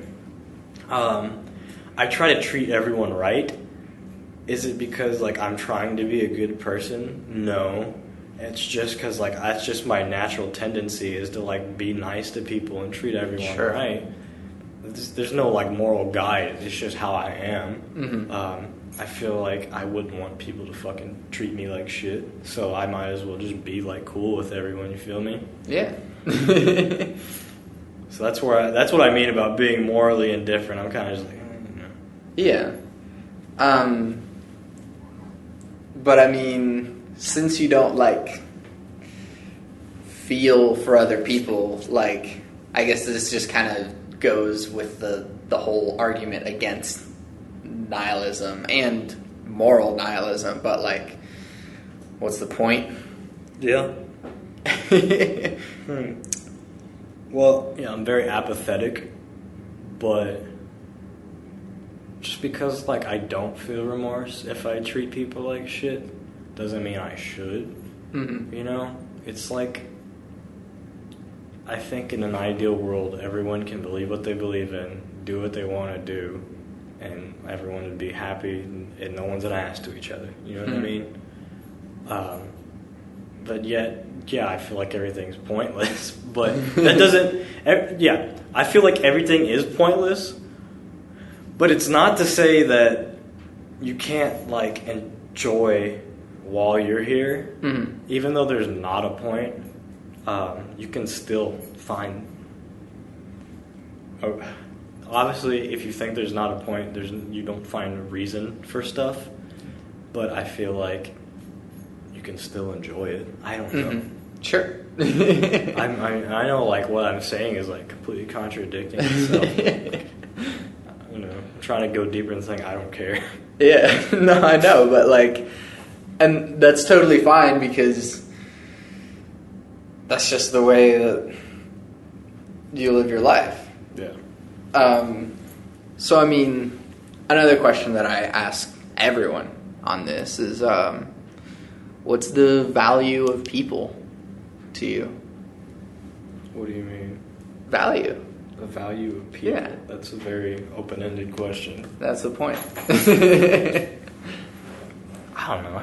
I try to treat everyone right. Is it because like I'm trying to be a good person? No. It's just because, like, that's just my natural tendency is to, like, be nice to people and treat everyone right. There's no, like, moral guide. It's just how I am. I feel like I wouldn't want people to fucking treat me like shit, so I might as well just be, like, cool with everyone, you feel me? Yeah. So that's what I mean about being morally indifferent. I'm kind of just like, Yeah. But, I mean, since you don't, like, feel for other people, like, I guess this just kind of goes with the whole argument against nihilism and moral nihilism, but, like, what's the point? Yeah. Well, yeah, I'm very apathetic, but just because, like, I don't feel remorse if I treat people like shit doesn't mean I should. You know? It's like, I think in an ideal world, everyone can believe what they believe in, do what they want to do, and everyone would be happy, and no one's an ass to each other. You know what I mean? But yet, yeah, I feel like everything's pointless. But that doesn't... Yeah, I feel like everything is pointless, but it's not to say that you can't, like, enjoy while you're here. Even though there's not a point, you can still find... Obviously, if you think there's not a point, you don't find a reason for stuff. But I feel like you can still enjoy it. I don't know. Sure. I know, like, what I'm saying is, like, completely contradicting itself. You know, I'm trying to go deeper and saying I don't care. Yeah, no, I know, but, like, and that's totally fine because that's just the way that you live your life. Yeah. So, I mean, another question that I ask everyone on this is, what's the value of people to you? What do you mean? Value. The value of people? Yeah. That's a very open-ended question. That's the point. I don't know.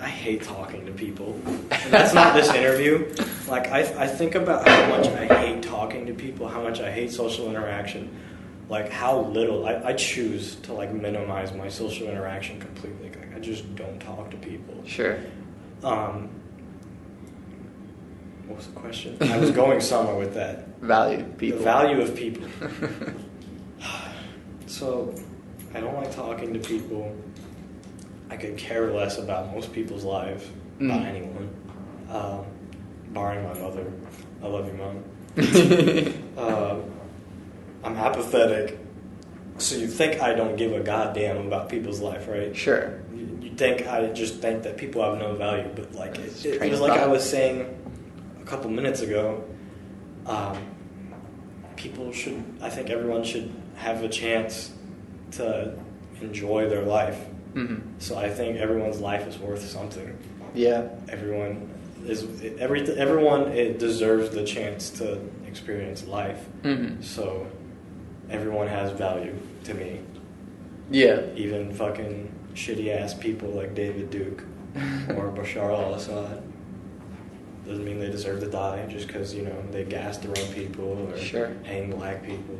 I hate talking to people. And that's not this interview. Like, I think about how much I hate talking to people, how much I hate social interaction. Like, how little... I choose to, like, minimize my social interaction completely. Like, I just don't talk to people. Sure. What was the question? I was going somewhere with that. Value people. The value of people. So, I don't like talking to people. I could care less about most people's lives, about anyone, barring my mother. I love you, Mom. I'm apathetic, so you think I don't give a goddamn about people's life, right? Sure. You think I just think that people have no value, but like it was like I was saying a couple minutes ago, I think everyone should have a chance to enjoy their life. So I think everyone's life is worth something. Yeah. Everyone deserves the chance to experience life. So everyone has value to me. Yeah. Even fucking shitty ass people like David Duke or Bashar al-Assad. Doesn't mean they deserve to die just because, you know, they gassed their own people or hang black people.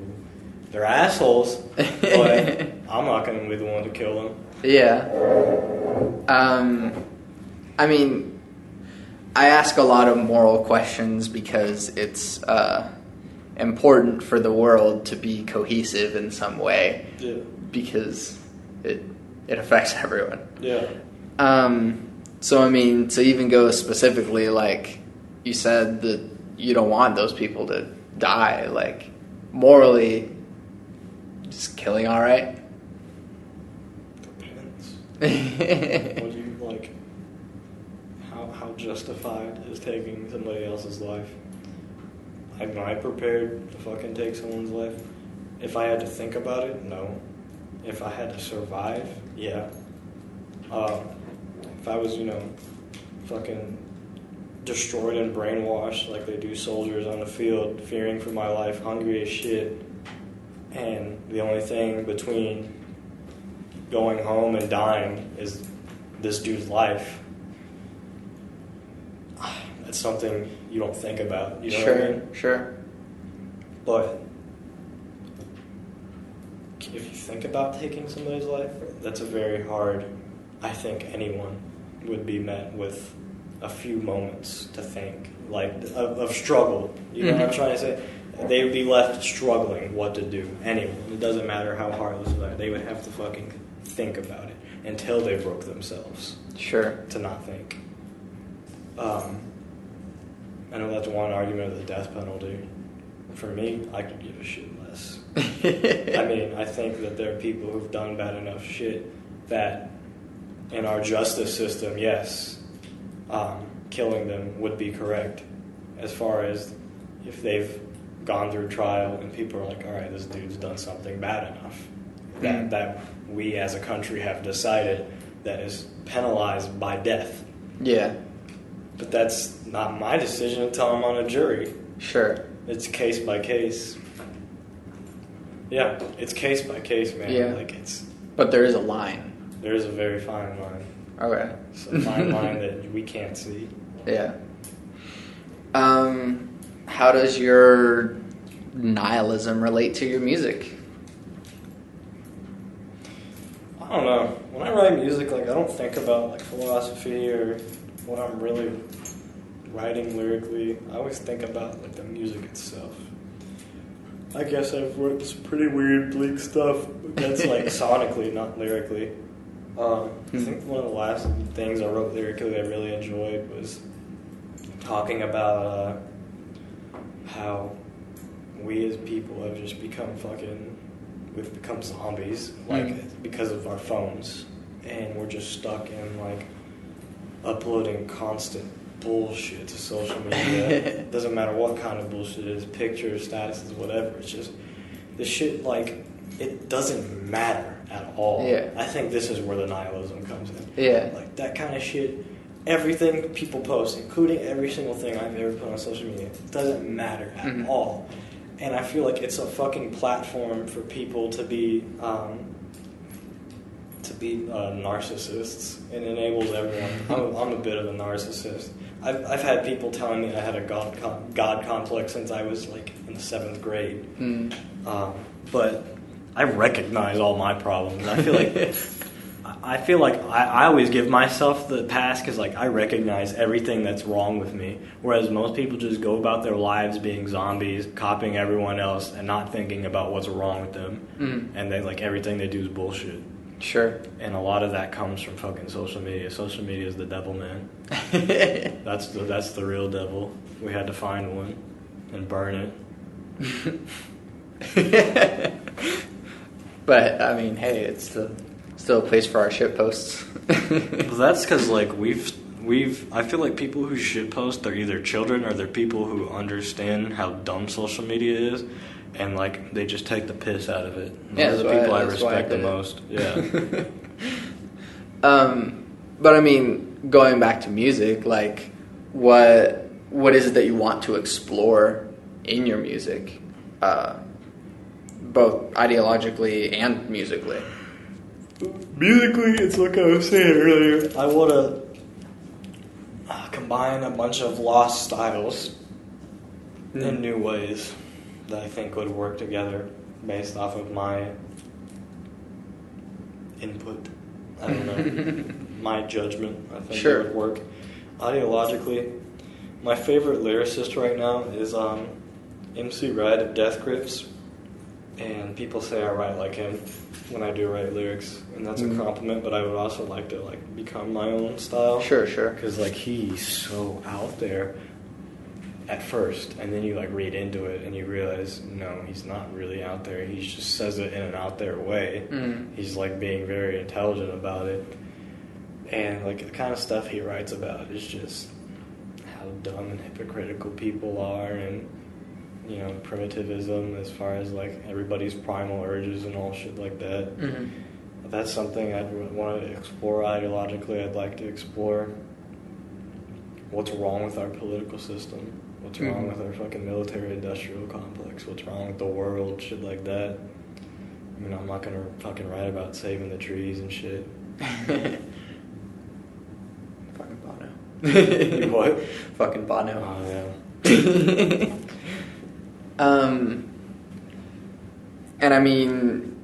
They're assholes, but I'm not going to be the one to kill them. Yeah. I mean, I ask a lot of moral questions because it's important for the world to be cohesive in some way. Yeah. Because it affects everyone. Yeah. So, I mean, to even go specifically, like, you said that you don't want those people to die. Like, morally, just killing all right? Depends. What do you, like, how justified is taking somebody else's life? Am I prepared to fucking take someone's life? If I had to think about it, no. If I had to survive, yeah. If I was, you know, fucking destroyed and brainwashed like they do soldiers on the field, fearing for my life, hungry as shit, and the only thing between going home and dying is this dude's life, that's something you don't think about, you know what I mean? Sure. But if you think about taking somebody's life, that's a very hard... I think anyone would be met with a few moments to think, like, of struggle. You know what I'm trying to say? They would be left struggling what to do. Anyone. It doesn't matter how heartless they are. They would have to fucking think about it until they broke themselves. Sure. To not think. I know that's one argument of the death penalty. For me, I could give a shit less. I mean, I think that there are people who've done bad enough shit that in our justice system, yes, killing them would be correct. As far as if they've gone through trial and people are like, all right, this dude's done something bad enough that we as a country have decided that is penalized by death. Yeah. But that's not my decision until I'm on a jury. Sure. It's case by case. Yeah, it's case by case, man. Yeah. Like it's. But there is a line. There is a very fine line. Okay. It's a fine line that we can't see. Yeah. How does your nihilism relate to your music? I don't know. When I write music, like I don't think about like philosophy or what I'm really writing lyrically. I always think about like the music itself. I guess I've wrote some pretty weird, bleak stuff that's like sonically, not lyrically. I think one of the last things I wrote lyrically I really enjoyed was talking about how we as people have just we've become zombies, like because of our phones, and we're just stuck in like uploading constant bullshit to social media. Doesn't matter what kind of bullshit it is, pictures, statuses, whatever. It's just the shit, like, it doesn't matter at all. Yeah. I think this is where the nihilism comes in. Yeah. Like that kind of shit, everything people post, including every single thing I've ever put on social media, doesn't matter at all. And I feel like it's a fucking platform for people to be narcissists. It enables everyone. I'm a bit of a narcissist. I've had people telling me I had a God complex since I was like in the 7th grade. But I recognize all my problems. I feel like I always give myself the pass because like I recognize everything that's wrong with me, whereas most people just go about their lives being zombies, copying everyone else, and not thinking about what's wrong with them. And they like everything they do is bullshit. Sure. And a lot of that comes from fucking social media. Social media is the devil, man. That's the real devil. We had to find one and burn it. But I mean, hey, it's still a place for our shit posts. Well, that's because like I feel like people who shit post, they're either children or they're people who understand how dumb social media is. And, like, they just take the piss out of it. Those are the people I respect the most. Yeah. But, I mean, going back to music, like, what is it that you want to explore in your music? Both ideologically and musically. Musically, it's like I was saying earlier. I want to combine a bunch of lost styles in new ways that I think would work together based off of my input. I don't know. My judgment, I think it would work. Ideologically, my favorite lyricist right now is MC Red of Death Grips. And people say I write like him when I do write lyrics. And that's a compliment, but I would also like to like become my own style. Sure. Because like he's so out there at first, and then you like read into it and you realize no, he's not really out there. He just says it in an out there way. He's like being very intelligent about it, and like the kind of stuff he writes about is just how dumb and hypocritical people are, and you know, primitivism as far as like everybody's primal urges and all shit like that. That's something I'd want to explore ideologically. I'd like to explore what's wrong with our political system. What's wrong with our fucking military-industrial complex? What's wrong with the world? Shit like that. I mean, I'm not gonna fucking write about saving the trees and shit. Fucking Bono. You what? Fucking Bono. Oh, yeah. And I mean,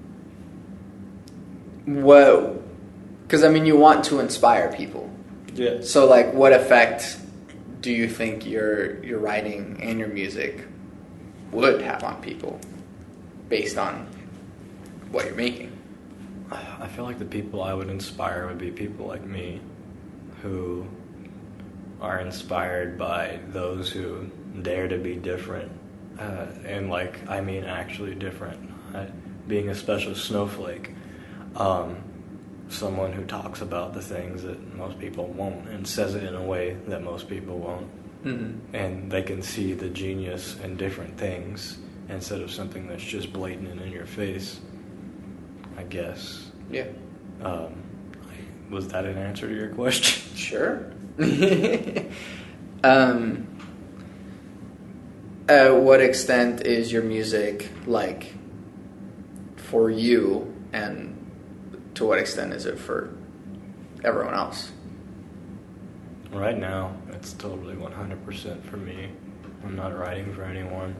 because I mean, you want to inspire people. Yeah. So, like, what effect do you think your writing and your music would have on people based on what you're making? I feel like the people I would inspire would be people like me who are inspired by those who dare to be different. And, like, I mean actually different. Being a special snowflake. Someone who talks about the things that most people won't and says it in a way that most people won't. And they can see the genius in different things instead of something that's just blatant and in your face, I guess. Yeah. Was that an answer to your question? Sure. What extent is your music, like, for you, and to what extent is it for everyone else? Right now, it's totally 100% for me. I'm not writing for anyone.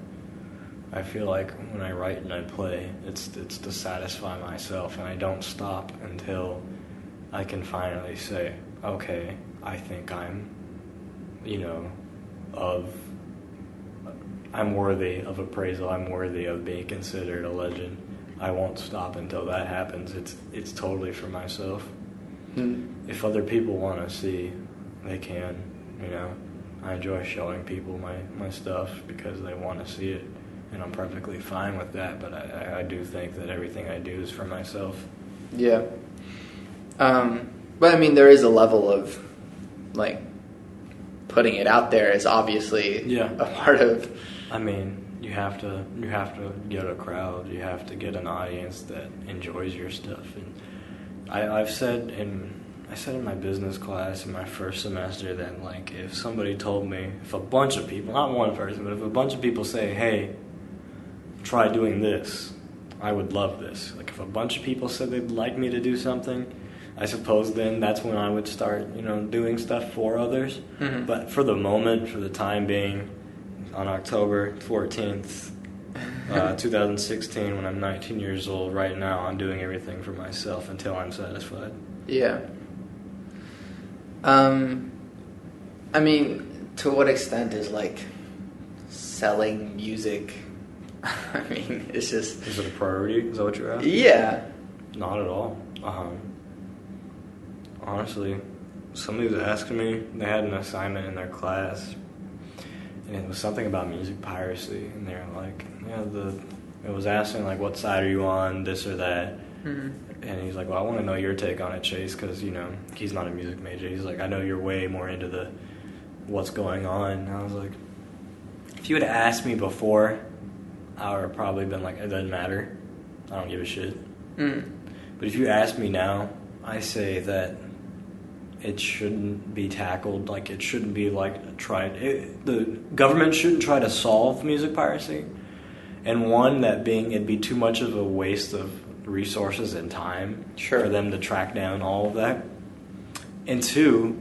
I feel like when I write and I play, it's to satisfy myself, and I don't stop until I can finally say, okay, I think I'm worthy of appraisal. I'm worthy of being considered a legend. I won't stop until that happens. It's totally for myself. If other people want to see, they can. I enjoy showing people my stuff because they want to see it, and I'm perfectly fine with that. But I do think that everything I do is for myself. Yeah. But I mean, there is a level of like putting it out there is obviously a part of. I mean, you have to get a crowd. You have to get an audience that enjoys your stuff. And I said in my business class in my first semester that, like, if somebody told me, if a bunch of people, not one person, but if a bunch of people say, hey, try doing this, I would love this. Like, if a bunch of people said they'd like me to do something, I suppose then that's when I would start, doing stuff for others. Mm-hmm. But for the moment, for the time being, on October 14th, 2016, when I'm 19 years old, right now, I'm doing everything for myself until I'm satisfied. Yeah. I mean, to what extent is, like, selling music, I mean, it's just... Is it a priority? Is that what you're asking? Yeah. Not at all. Honestly, somebody was asking me, they had an assignment in their class, and it was something about music piracy, and they're like, it was asking, like, what side are you on, this or that, and he's like, well, I want to know your take on it, Chase, because, he's not a music major. He's like, I know you're way more into what's going on, and I was like, if you had asked me before, I would have probably been like, it doesn't matter, I don't give a shit, but if you ask me now, I say that it shouldn't be tackled, like it shouldn't be like the government shouldn't try to solve music piracy, and one, that being it'd be too much of a waste of resources and time for them to track down all of that, and two,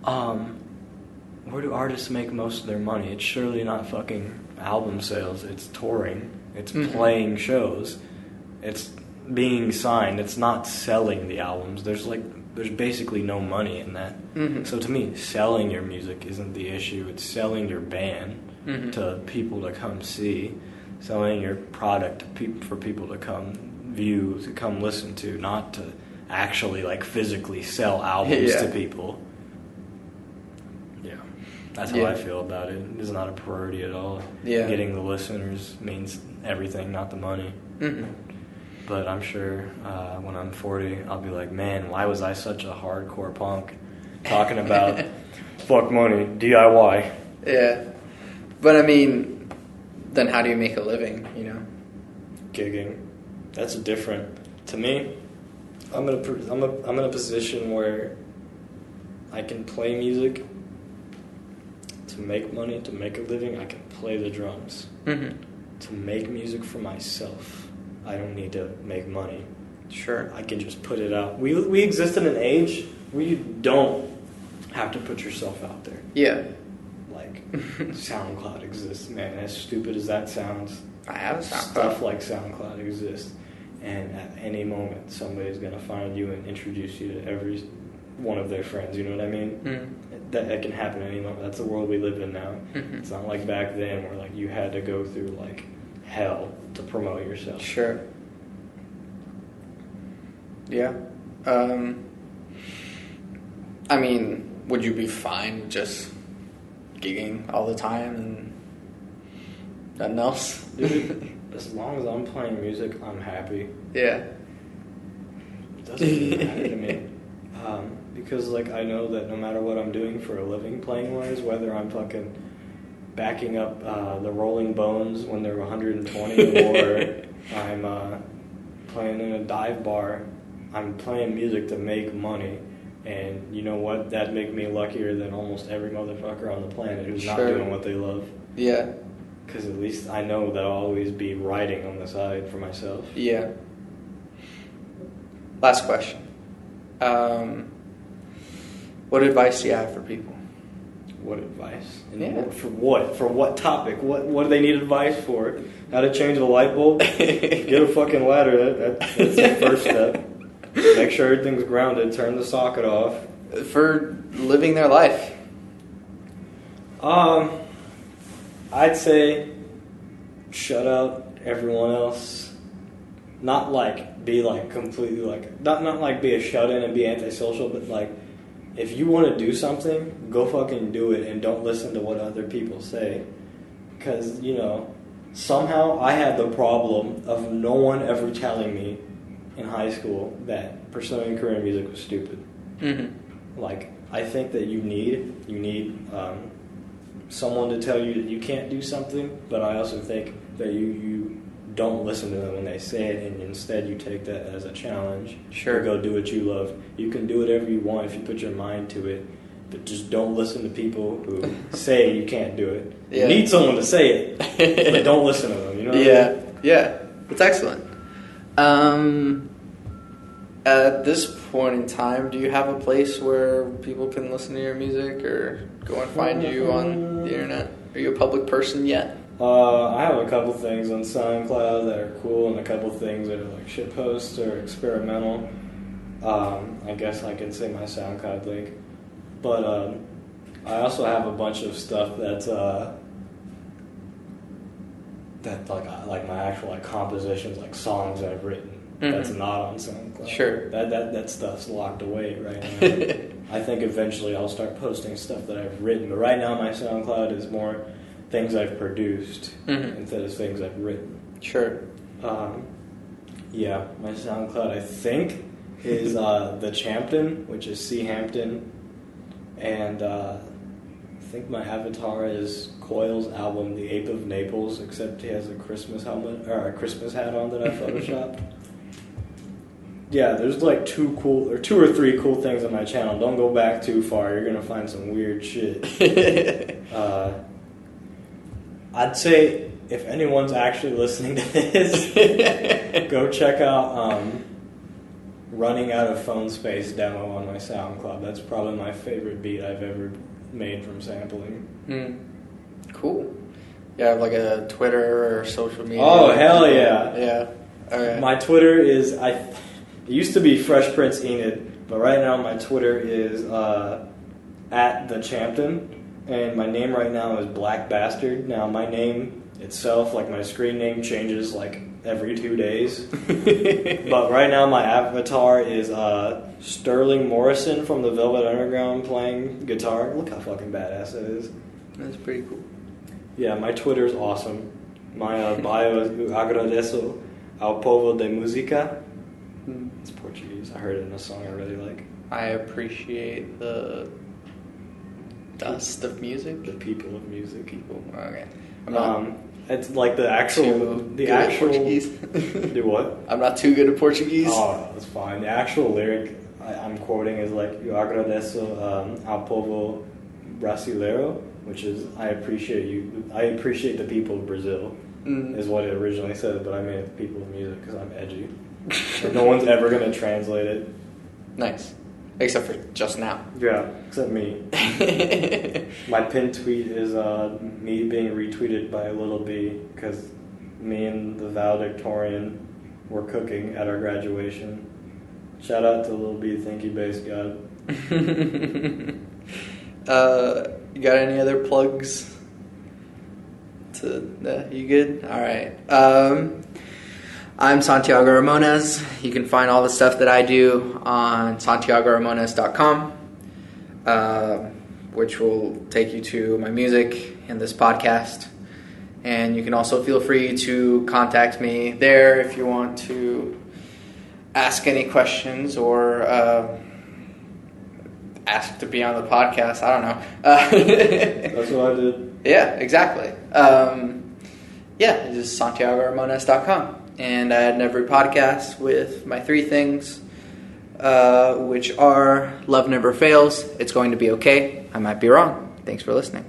where do artists make most of their money? It's surely not fucking album sales, it's touring, it's playing shows, it's being signed, it's not selling the albums. There's basically no money in that. So to me, selling your music isn't the issue. It's selling your band to people to come see, selling your product for people to come view, to come listen to, not to actually like physically sell albums to people. Yeah, that's how I feel about it. It's not a priority at all. Yeah. Getting the listeners means everything, not the money. But I'm sure when I'm 40, I'll be like, man, why was I such a hardcore punk talking about fuck money, DIY? Yeah. But I mean, then how do you make a living, Gigging. That's different. To me, I'm in a position where I can play music to make money, to make a living. I can play the drums. To make music for myself, I don't need to make money. Sure. I can just put it out. We exist in an age where you don't have to put yourself out there. Yeah. Like, SoundCloud exists, man. As stupid as that sounds, I have a SoundCloud. Stuff like SoundCloud exists. And at any moment, somebody's going to find you and introduce you to every one of their friends. You know what I mean? That can happen at any moment. That's the world we live in now. It's not like back then where, like, you had to go through, like, hell to promote yourself. Sure. Yeah. I mean, would you be fine just gigging all the time and nothing else? Dude, as long as I'm playing music, I'm happy. Yeah. It doesn't really matter to me. Because, like, I know that no matter what I'm doing for a living playing-wise, whether I'm fucking backing up the Rolling Bones when they're 120 or I'm playing in a dive bar, I'm playing music to make money. And you know what? That'd make me luckier than almost every motherfucker on the planet who's not doing what they love. Yeah. Because at least I know that I'll always be writing on the side for myself. Yeah. Last question. What advice do you have for people? What advice? Yeah. For what? For what topic? What do they need advice for? How to change a light bulb? Get a fucking ladder. That's the first step. Make sure everything's grounded. Turn the socket off. For living their life. I'd say shut out everyone else. Not like be like completely like not like be a shut in and be antisocial, but like if you want to do something, go fucking do it and don't listen to what other people say. Because, you know, somehow I had the problem of no one ever telling me in high school that pursuing a career in music was stupid. Mm-hmm. Like, I think that you need someone to tell you that you can't do something, but I also think that you don't listen to them when they say it, and instead you take that as a challenge. Sure. Go do what you love. You can do whatever you want if you put your mind to it, but just don't listen to people who say you can't do it. Yeah. You need someone to say it, but don't listen to them. You know what I mean? Yeah. It's excellent. At this point in time, do you have a place where people can listen to your music or go and find you on the internet? Are you a public person yet? I have a couple things on SoundCloud that are cool and a couple things that are like shitposts or experimental. I guess I can say my SoundCloud link. But I also have a bunch of stuff that's that like my actual like compositions, like songs I've written. Mm-hmm. That's not on SoundCloud. Sure. That stuff's locked away right now. I think eventually I'll start posting stuff that I've written, but right now my SoundCloud is more things I've produced instead of things I've written. Sure. Yeah, my SoundCloud I think is the Hampton, which is C Hampton, and I think my avatar is Coil's album, The Ape of Naples, except he has a Christmas helmet or a Christmas hat on that I photoshopped. Yeah, there's like two or three cool things on my channel. Don't go back too far; you're gonna find some weird shit. I'd say if anyone's actually listening to this, go check out Running Out of Phone Space demo on my SoundCloud. That's probably my favorite beat I've ever made from sampling. Cool. You have like a Twitter or social media? Oh, hell yeah. Yeah. All right. My Twitter is, it used to be Fresh Prince Enid, but right now my Twitter is at the Champton. And my name right now is Black Bastard. Now, my name itself, like my screen name, changes like every 2 days. But right now, my avatar is Sterling Morrison from the Velvet Underground playing guitar. Look how fucking badass that is. That's pretty cool. Yeah, my Twitter is awesome. My bio is agradeço ao povo de música. It's Portuguese. I heard it in a song I really like. I appreciate the dust of music. The people of music. People. Okay. It's like the actual Portuguese. Do what? I'm not too good at Portuguese. Oh, that's fine. The actual lyric I'm quoting is like "Eu agradeço ao povo brasileiro," which is I appreciate the people of Brazil. Is what it originally said, but I made it the people of music because I'm edgy. No one's ever gonna translate it. Nice. Except for just now. Yeah, except me. My pinned tweet is me being retweeted by Little B because me and the valedictorian were cooking at our graduation. Shout out to Little B, thank you, bass god. You got any other plugs? You good? All right. I'm Santiago Ramones. You can find all the stuff that I do on santiagoramones.com, which will take you to my music and this podcast. And you can also feel free to contact me there if you want to ask any questions or ask to be on the podcast. I don't know. That's what I did. Yeah, exactly. It's just santiagoramones.com. And I end every podcast with my 3 things, which are love never fails, it's going to be okay, I might be wrong. Thanks for listening.